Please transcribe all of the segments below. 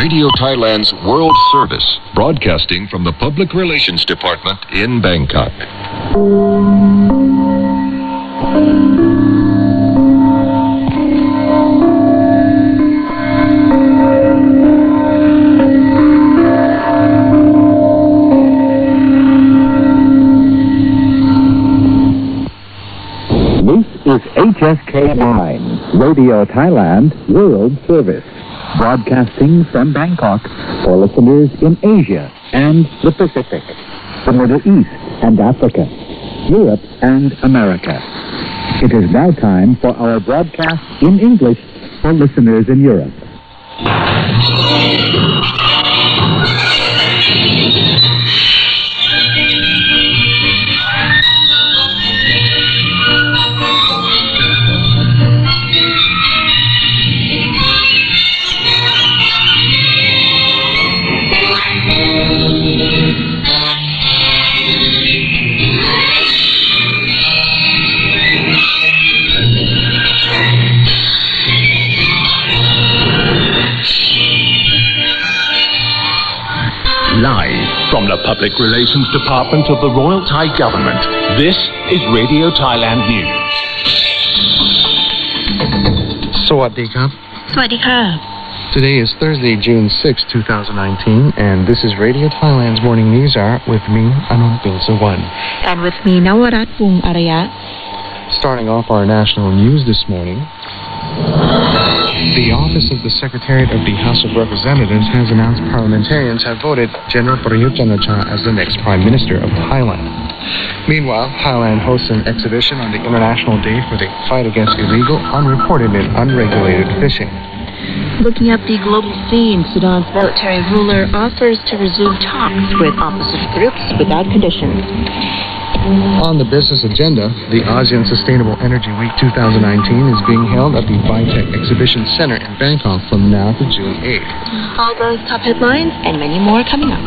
Radio Thailand's World Service, broadcasting from the Public Relations Department in Bangkok. This is HSK9, Radio Thailand World Service, broadcasting from Bangkok for listeners in Asia and the Pacific, the Middle East and Africa, Europe and America. It is now time for our broadcast in English for listeners in Europe. Live from the Public Relations Department of the Royal Thai Government, this is Radio Thailand News. สวัสดีครับ สวัสดีค่ะ Today is Thursday, June 6, 2019, and this is Radio Thailand's Morning News Hour with me, Anand Pinsawan. And with me, Nawarat Wong Araya. Starting off our national news this morning, the Office of the Secretariat of the House of Representatives has announced parliamentarians have voted General Prayut Chan-o-cha as the next Prime Minister of Thailand. Meanwhile, Thailand hosts an exhibition on the International Day for the Fight Against Illegal, Unreported and Unregulated Fishing. Looking at the global scene, Sudan's military ruler offers to resume talks with opposition groups without conditions. On the business agenda, the ASEAN Sustainable Energy Week 2019 is being held at the Bitech Exhibition Center in Bangkok from now to June 8th. All those top headlines and many more coming up.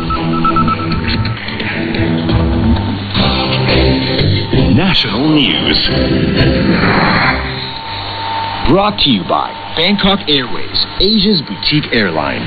National News. Brought to you by Bangkok Airways, Asia's boutique airline.